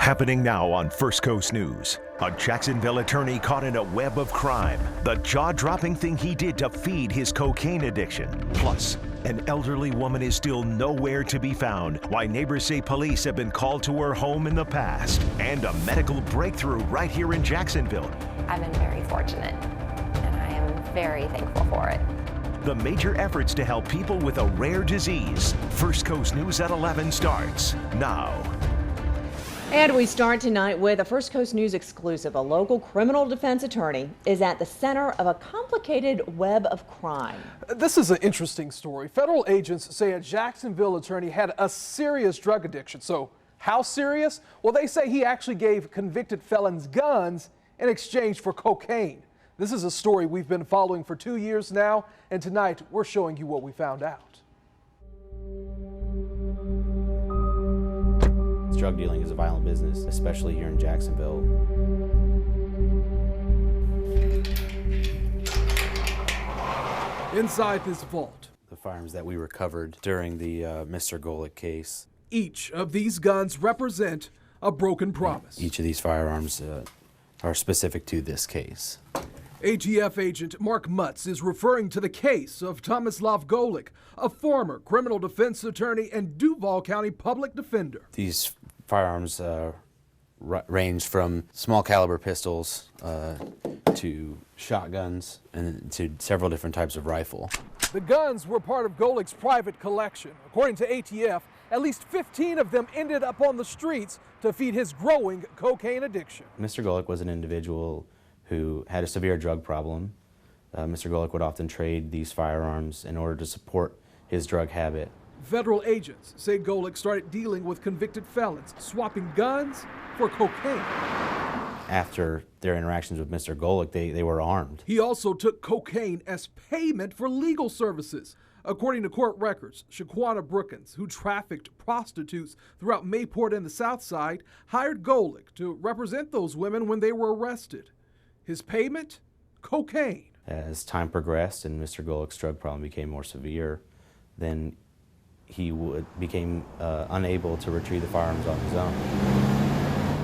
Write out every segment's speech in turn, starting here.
Happening now on First Coast News. A Jacksonville attorney caught in a web of crime. The jaw-dropping thing he did to feed his cocaine addiction. Plus, an elderly woman is still nowhere to be found. Why neighbors say police have been called to her home in the past. And a medical breakthrough right here in Jacksonville. I've been very fortunate, and I am very thankful for it. The major efforts to help people with a rare disease. First Coast News at 11 starts now. And we start tonight with a First Coast News exclusive. A local criminal defense attorney is at the center of a complicated web of crime. This is an interesting story. Federal agents say a Jacksonville attorney had a serious drug addiction. So how serious? Well, they say he actually gave convicted felons guns in exchange for cocaine. This is a story we've been following for 2 years now, and tonight we're showing you what we found out. Drug dealing is a violent business, especially here in Jacksonville. Inside this vault, The firearms that we recovered during the Mr. Golick case. Each of these guns represent a broken promise. Each of these firearms are specific to this case. ATF agent Mark Mutz is referring to the case of Tomislav Golick, a former criminal defense attorney and Duval County public defender. These firearms range from small caliber pistols to shotguns and to several different types of rifle. The guns were part of Golick's private collection. According to ATF, at least 15 of them ended up on the streets to feed his growing cocaine addiction. Mr. Golick was an individual who had a severe drug problem. Mr. Golick would often trade these firearms in order to support his drug habit. Federal agents say Golick started dealing with convicted felons, swapping guns for cocaine. After their interactions with Mr. Golick, they were armed. He also took cocaine as payment for legal services. According to court records, Shaquana Brookins, who trafficked prostitutes throughout Mayport and the South Side, hired Golick to represent those women when they were arrested. His payment? Cocaine. As time progressed and Mr. Golick's drug problem became more severe, then he became unable to retrieve the firearms on his own.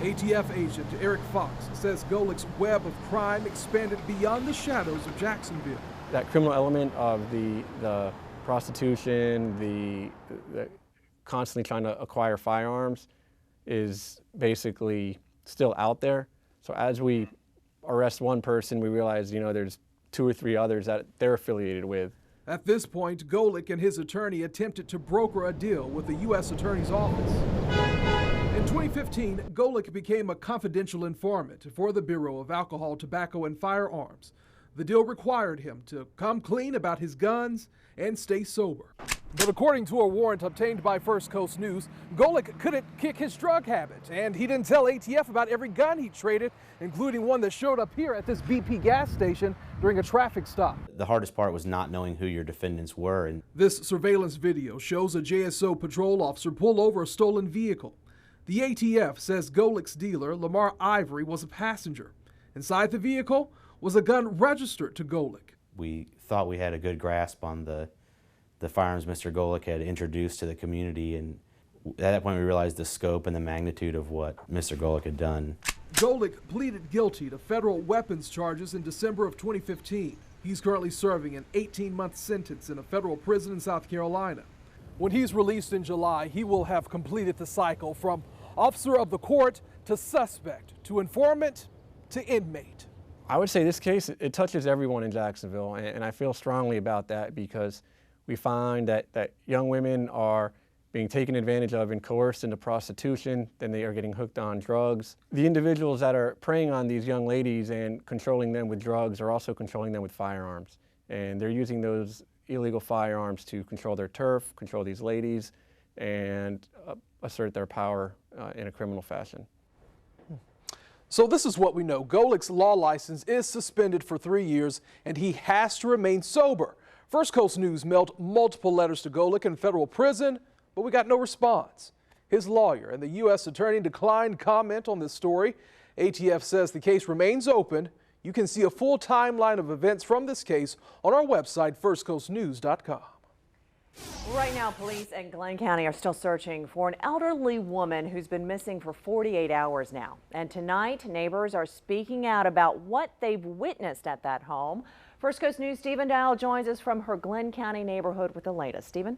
ATF agent Eric Fox says Golick's web of crime expanded beyond the shadows of Jacksonville. That criminal element of the prostitution, the constantly trying to acquire firearms is basically still out there. So as we arrest one person, we realize, there's 2 or 3 others that they're affiliated with. At this point, Golick and his attorney attempted to broker a deal with the U.S. Attorney's Office. In 2015, Golick became a confidential informant for the Bureau of Alcohol, Tobacco, and Firearms. The deal required him to come clean about his guns and stay sober. But according to a warrant obtained by First Coast News, Golick couldn't kick his drug habit, and he didn't tell ATF about every gun he traded, including one that showed up here at this BP gas station during a traffic stop. The hardest part was not knowing who your defendants were. And this surveillance video shows a JSO patrol officer pull over a stolen vehicle. The ATF says Golick's dealer, Lamar Ivory, was a passenger. Inside the vehicle was a gun registered to Golick. We thought we had a good grasp on the firearms Mr. Golick had introduced to the community, and at that point we realized the scope and the magnitude of what Mr. Golick had done. Golick pleaded guilty to federal weapons charges in December of 2015. He's currently serving an 18-month sentence in a federal prison in South Carolina. When he's released in July, he will have completed the cycle from officer of the court to suspect to informant to inmate. I would say this case, it touches everyone in Jacksonville, and I feel strongly about that because we find that young women are being taken advantage of and coerced into prostitution, then they are getting hooked on drugs. The individuals that are preying on these young ladies and controlling them with drugs are also controlling them with firearms. And they're using those illegal firearms to control their turf, control these ladies, and assert their power in a criminal fashion. So this is what we know. Golick's law license is suspended for 3 years, and he has to remain sober. First Coast News mailed multiple letters to Golick in federal prison, but we got no response. His lawyer and the U.S. attorney declined comment on this story. ATF says the case remains open. You can see a full timeline of events from this case on our website, firstcoastnews.com. Right now, police in Glenn County are still searching for an elderly woman who's been missing for 48 hours now. And tonight, neighbors are speaking out about what they've witnessed at that home. First Coast News' Stephen Dial joins us from her Glenn County neighborhood with the latest. Stephen?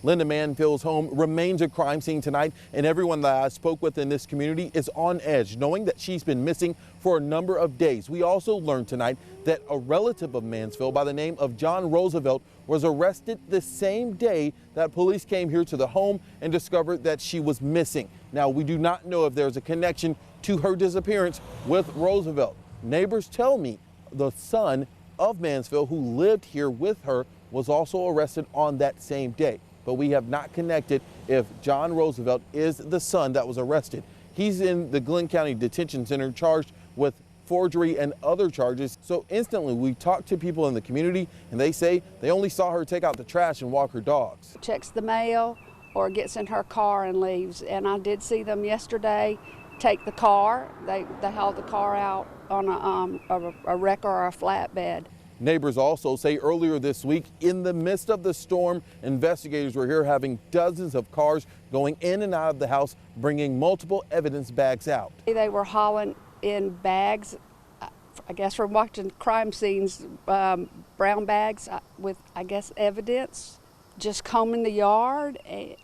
Linda Manfield's home remains a crime scene tonight, and everyone that I spoke with in this community is on edge, knowing that she's been missing for a number of days. We also learned tonight that a relative of Mansfield by the name of John Roosevelt was arrested the same day that police came here to the home and discovered that she was missing. Now, we do not know if there's a connection to her disappearance with Roosevelt. Neighbors tell me the son of Mansfield, who lived here with her, was also arrested on that same day. But we have not connected if John Roosevelt is the son that was arrested. He's in the Glenn County Detention Center charged with forgery and other charges. So instantly we talked to people in the community and they say they only saw her take out the trash and walk her dogs. Checks the mail or gets in her car and leaves. And I did see them yesterday take the car. They hauled the car out on a wrecker or a flatbed. Neighbors also say earlier this week, in the midst of the storm, investigators were here having dozens of cars going in and out of the house, bringing multiple evidence bags out. They were hauling in bags, I guess from watching crime scenes, brown bags with, I guess, evidence, just combing the yard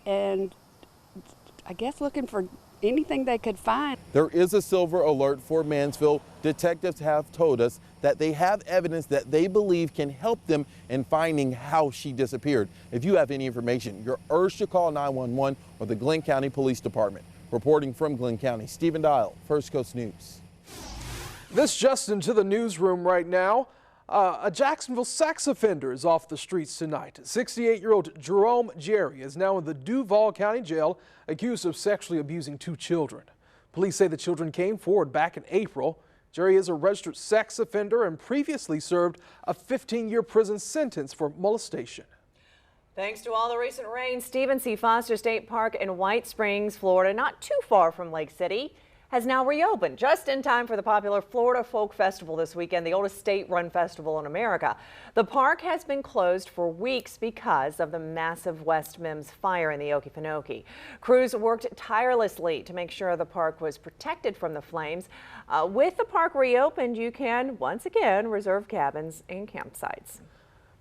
and I guess looking for anything they could find. There is a silver alert for Mansfield. Detectives have told us that they have evidence that they believe can help them in finding how she disappeared. If you have any information, you're urged to call 911 or the Glenn County Police Department. Reporting from Glenn County, Stephen Dial, First Coast News. This just into the newsroom right now. A Jacksonville sex offender is off the streets tonight. 68-year-old Jerome Chari is now in the Duval County Jail, accused of sexually abusing 2 children. Police say the children came forward back in April. Chari is a registered sex offender and previously served a 15-year prison sentence for molestation. Thanks to all the recent rain, Stephen C. Foster State Park in White Springs, Florida, not too far from Lake City, has now reopened just in time for the popular Florida Folk Festival this weekend, the oldest state-run festival in America. The park has been closed for weeks because of the massive West Mims fire in the Okefenokee. Crews worked tirelessly to make sure the park was protected from the flames. With the park reopened, you can once again reserve cabins and campsites.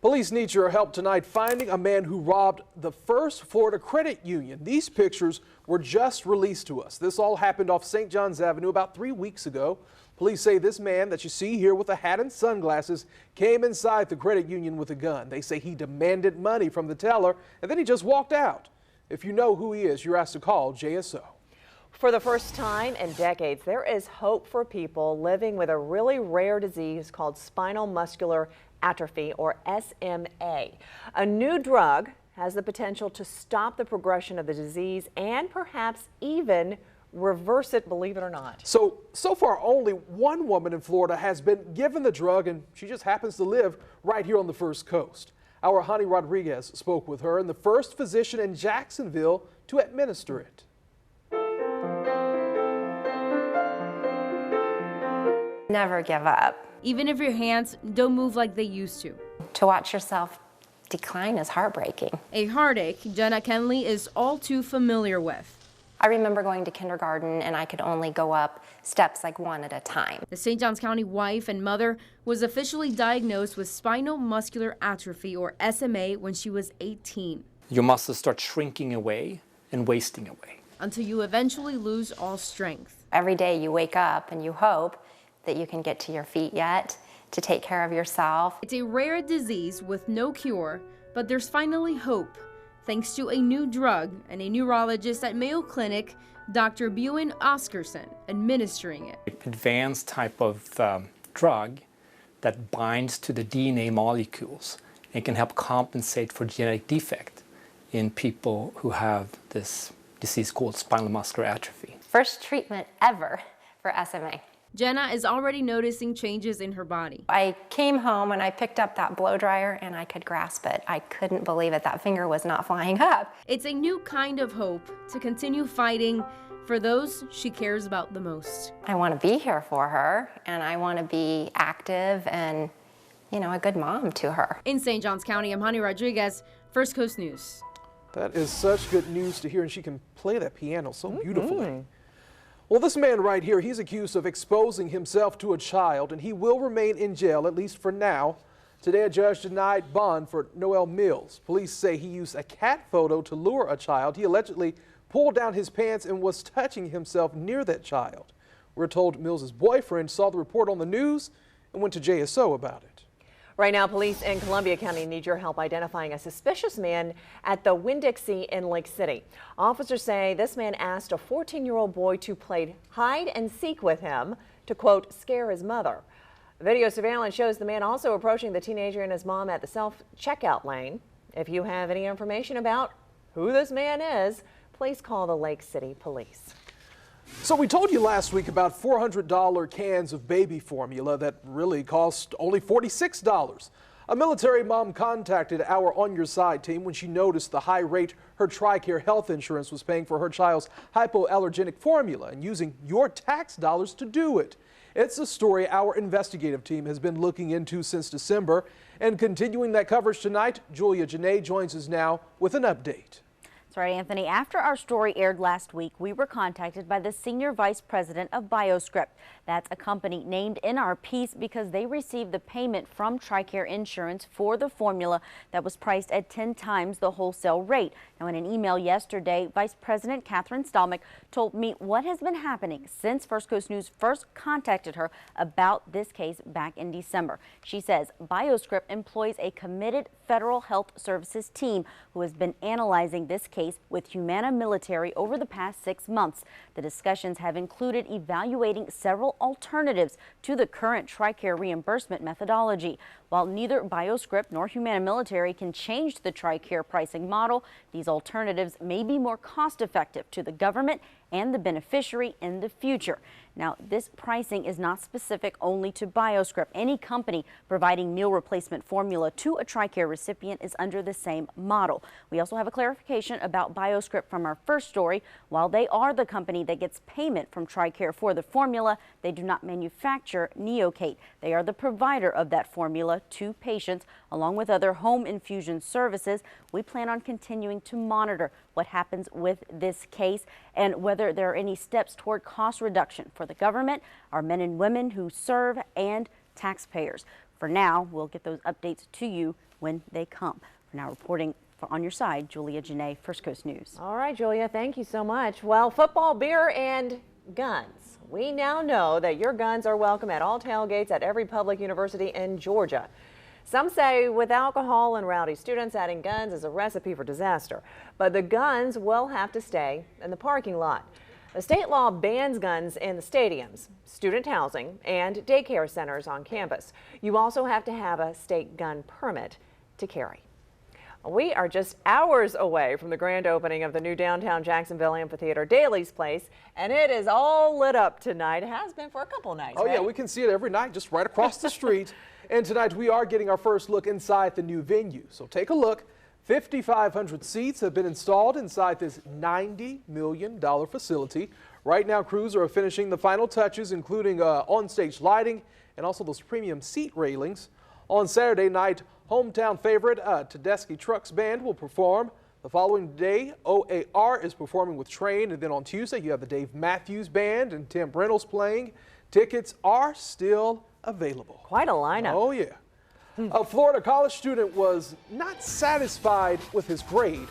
Police need your help tonight finding a man who robbed the First Florida Credit Union. These pictures were just released to us. This all happened off St. John's Avenue about 3 weeks ago. Police say this man that you see here with a hat and sunglasses came inside the credit union with a gun. They say he demanded money from the teller and then he just walked out. If you know who he is, you're asked to call JSO. For the first time in decades, there is hope for people living with a really rare disease called spinal muscular atrophy, or SMA. A new drug has the potential to stop the progression of the disease and perhaps even reverse it, believe it or not. So far, only one woman in Florida has been given the drug, and she just happens to live right here on the First Coast. Our Honey Rodriguez spoke with her and the first physician in Jacksonville to administer it. Never give up. Even if your hands don't move like they used to. To watch yourself decline is heartbreaking. A heartache Jenna Kenley is all too familiar with. I remember going to kindergarten and I could only go up steps like 1 at a time. The St. Johns County wife and mother was officially diagnosed with spinal muscular atrophy, or SMA, when she was 18. Your muscles start shrinking away and wasting away. Until you eventually lose all strength. Every day you wake up and you hope that you can get to your feet yet to take care of yourself. It's a rare disease with no cure, but there's finally hope, thanks to a new drug and a neurologist at Mayo Clinic, Dr. Bjorn Oscarson, administering it. Advanced type of drug that binds to the DNA molecules and can help compensate for genetic defect in people who have this disease called spinal muscular atrophy. First treatment ever for SMA. Jenna is already noticing changes in her body. I came home and I picked up that blow dryer and I could grasp it. I couldn't believe it. That finger was not flying up. It's a new kind of hope to continue fighting for those she cares about the most. I want to be here for her and I want to be active and, you know, a good mom to her. In St. Johns County, I'm Honey Rodriguez First Coast News. That is such good news to hear, and she can play that piano so beautifully. Well, this man right here, he's accused of exposing himself to a child, and he will remain in jail, at least for now. Today, a judge denied bond for Noel Mills. Police say he used a cat photo to lure a child. He allegedly pulled down his pants and was touching himself near that child. We're told Mills's boyfriend saw the report on the news and went to JSO about it. Right now, police in Columbia County need your help identifying a suspicious man at the Winn-Dixie in Lake City. Officers say this man asked a 14-year-old boy to play hide and seek with him to, quote, scare his mother. Video surveillance shows the man also approaching the teenager and his mom at the self-checkout lane. If you have any information about who this man is, please call the Lake City Police. So we told you last week about $400 cans of baby formula that really cost only $46. A military mom contacted our On Your Side team when she noticed the high rate her TRICARE health insurance was paying for her child's hypoallergenic formula and using your tax dollars to do it. It's a story our investigative team has been looking into since December, and continuing that coverage tonight, Julia Janae joins us now with an update. That's right, Anthony. After our story aired last week, we were contacted by the Senior Vice President of BioScript. That's a company named in our piece because they received the payment from TRICARE Insurance for the formula that was priced at 10 times the wholesale rate. Now, in an email yesterday, Vice President Catherine Stalmach told me what has been happening since First Coast News first contacted her about this case back in December. She says BioScript employs a committed federal health services team who has been analyzing this case with Humana Military over the past 6 months. The discussions have included evaluating several alternatives to the current TRICARE reimbursement methodology. While neither BioScript nor Humana Military can change the TRICARE pricing model, these alternatives may be more cost-effective to the government and the beneficiary in the future. Now, this pricing is not specific only to BioScript. Any company providing meal replacement formula to a TRICARE recipient is under the same model. We also have a clarification about BioScript from our first story. While they are the company that gets payment from TRICARE for the formula, they do not manufacture Neocate. They are the provider of that formula to patients, along with other home infusion services. We plan on continuing to monitor what happens with this case and whether there are any steps toward cost reduction for the government, our men and women who serve, and taxpayers. For now, we'll get those updates to you when they come. For now, reporting for On Your Side, Julia Janae, First Coast News. All right, Julia, thank you so much. Well, football, beer, and guns. We now know that your guns are welcome at all tailgates at every public university in Georgia. Some say with alcohol and rowdy students, adding guns is a recipe for disaster. But the guns will have to stay in the parking lot. The state law bans guns in the stadiums, student housing, and daycare centers on campus. You also have to have a state gun permit to carry. We are just hours away from the grand opening of the new downtown Jacksonville amphitheater, Daly's Place, and it is all lit up tonight. It has been for a couple nights. Oh, right? yeah, we can see it every night just right across the street. And tonight we are getting our first look inside the new venue. So take a look. 5,500 seats have been installed inside this $90 million facility. Right now, crews are finishing the final touches, including on-stage lighting and also those premium seat railings. On Saturday night, hometown favorite Tedeschi Trucks Band will perform. The following day, OAR is performing with Train, and then on Tuesday you have the Dave Matthews Band and Tim Reynolds playing. Tickets are still available. Quite a lineup. Oh, yeah. A Florida college student was not satisfied with his grade,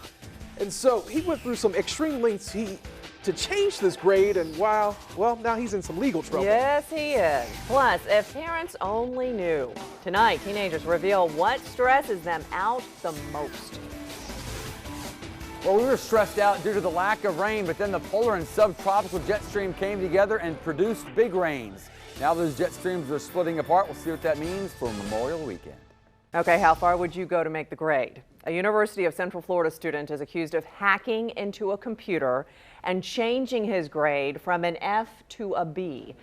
and so he went through some extreme lengths to change this grade, and well, now he's in some legal trouble. Yes, he is. Plus, if parents only knew. Tonight, teenagers reveal what stresses them out the most. Well, we were stressed out due to the lack of rain, but then the polar and subtropical jet stream came together and produced big rains. Now those jet streams are splitting apart. We'll see what that means for Memorial Weekend. Okay, how far would you go to make the grade? A University of Central Florida student is accused of hacking into a computer and changing his grade from an F to a B.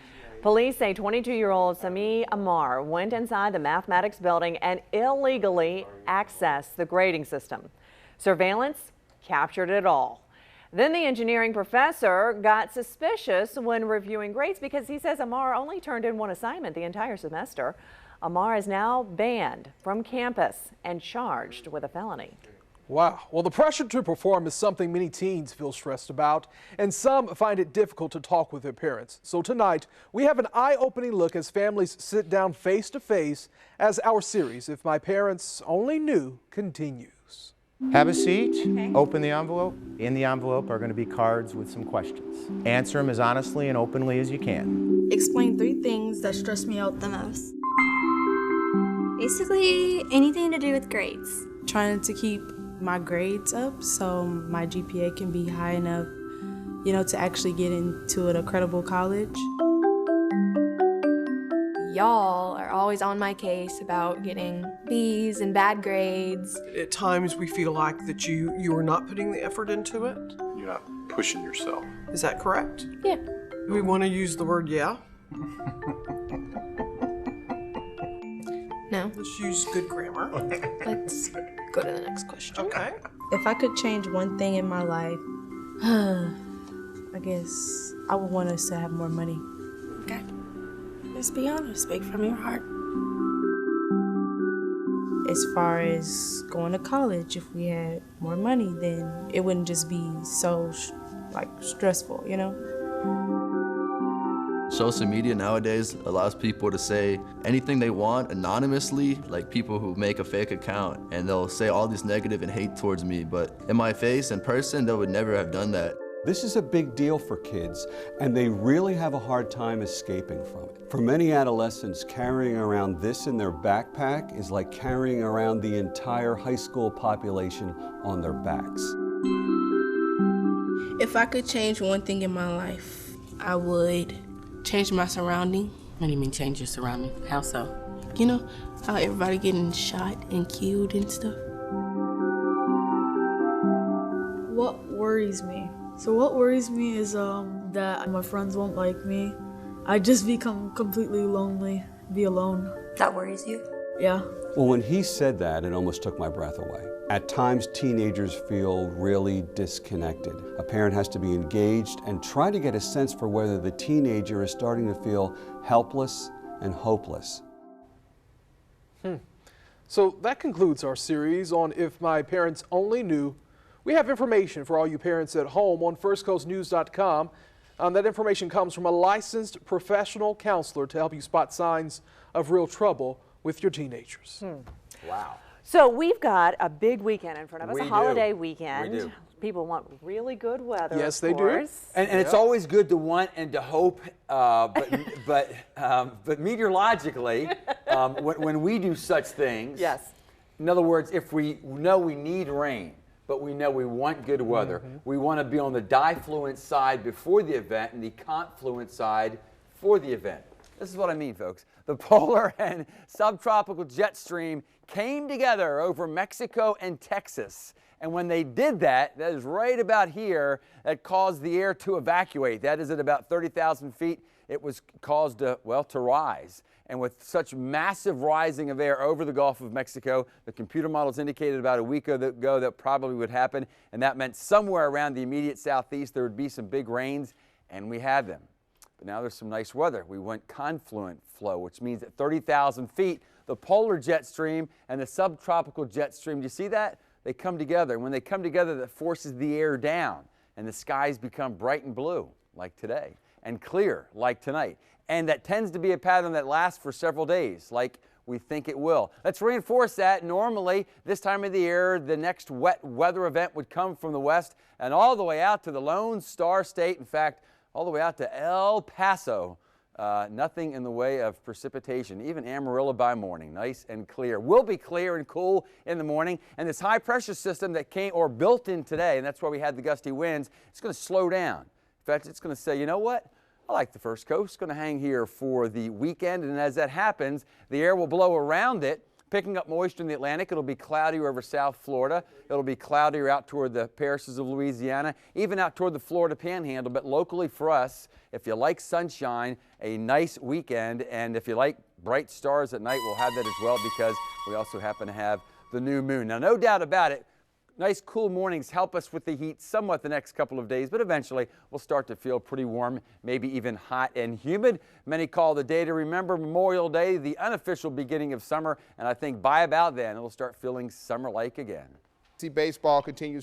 Police say 22-year-old Sami Amar went inside the mathematics building and illegally accessed the grading system. Surveillance captured it all. Then the engineering professor got suspicious when reviewing grades because he says Amar only turned in one assignment the entire semester. Amar is now banned from campus and charged with a felony. Wow. Well, the pressure to perform is something many teens feel stressed about, and some find it difficult to talk with their parents. So tonight, we have an eye-opening look as families sit down face to face as our series, If My Parents Only Knew, continues. Have a seat, open the envelope. In the envelope are going to be cards with some questions. Answer them as honestly and openly as you can. Explain 3 things that stress me out the most. Basically, anything to do with grades. Trying to keep my grades up so my GPA can be high enough, to actually get into an accredible college. Y'all are always on my case about getting B's and bad grades. At times we feel like that you are not putting the effort into it. You're not pushing yourself. Is that correct? Yeah. Do we want to use the word yeah? No. Let's use good grammar. Let's go to the next question. Okay. If I could change one thing in my life, I guess I would want us to have more money. Okay. Just be honest, speak from your heart. As far as going to college, if we had more money, then it wouldn't just be so stressful, Social media nowadays allows people to say anything they want anonymously, like people who make a fake account, and they'll say all this negative and hate towards me, but in my face, in person, they would never have done that. This is a big deal for kids, and they really have a hard time escaping from it. For many adolescents, carrying around this in their backpack is like carrying around the entire high school population on their backs. If I could change one thing in my life, I would change my surrounding. What do you mean change your surrounding? How so? You know how everybody getting shot and killed and stuff? What worries me? So what worries me is that my friends won't like me. I just become completely lonely, be alone. That worries you? Yeah. Well, when he said that, it almost took my breath away. At times, teenagers feel really disconnected. A parent has to be engaged and try to get a sense for whether the teenager is starting to feel helpless and hopeless. So that concludes our series on If My Parents Only Knew. We have information for all you parents at home on firstcoastnews.com. That information comes from a licensed professional counselor to help you spot signs of real trouble with your teenagers. Wow. So we've got a big weekend in front of us, a holiday weekend. We do. People want really good weather. Yes, they do. And it's always good to want and to hope, but meteorologically, when we do such things, yes. In other words, if we know we need rain, but we know we want good weather, we want to be on the difluent side before the event and the confluent side for the event. This is what I mean, folks. The polar and subtropical jet stream came together over Mexico and Texas. And when they did that, that is right about here, that caused the air to evacuate. That is at about 30,000 feet. It was caused to rise. And with such massive rising of air over the Gulf of Mexico, the computer models indicated about a week ago that probably would happen. And that meant somewhere around the immediate southeast there would be some big rains, and we had them. But now there's some nice weather. We went confluent flow, which means at 30,000 feet, the polar jet stream and the subtropical jet stream, do you see that? They come together. And when they come together, that forces the air down, and the skies become bright and blue, like today, and clear, like tonight. And that tends to be a pattern that lasts for several days, like we think it will. Let's reinforce that. Normally, this time of the year, the next wet weather event would come from the west and all the way out to the Lone Star State. In fact, all the way out to El Paso. Nothing in the way of precipitation, even Amarillo by morning, nice and clear. Will be clear and cool in the morning. And this high pressure system that came or built in today, and that's why we had the gusty winds, it's going to slow down. In fact, it's going to say, you know what? I like the First Coast. It's going to hang here for the weekend. And as that happens, the air will blow around it, picking up moisture in the Atlantic. It'll be cloudier over South Florida. It'll be cloudier out toward the parishes of Louisiana, even out toward the Florida Panhandle. But locally for us, if you like sunshine, a nice weekend. And if you like bright stars at night, we'll have that as well because we also happen to have the new moon. Now, no doubt about it, nice cool mornings help us with the heat somewhat the next couple of days, but eventually we'll start to feel pretty warm, maybe even hot and humid. Many call the day to remember Memorial Day, the unofficial beginning of summer, and I think by about then it'll start feeling summer-like again. See, baseball continues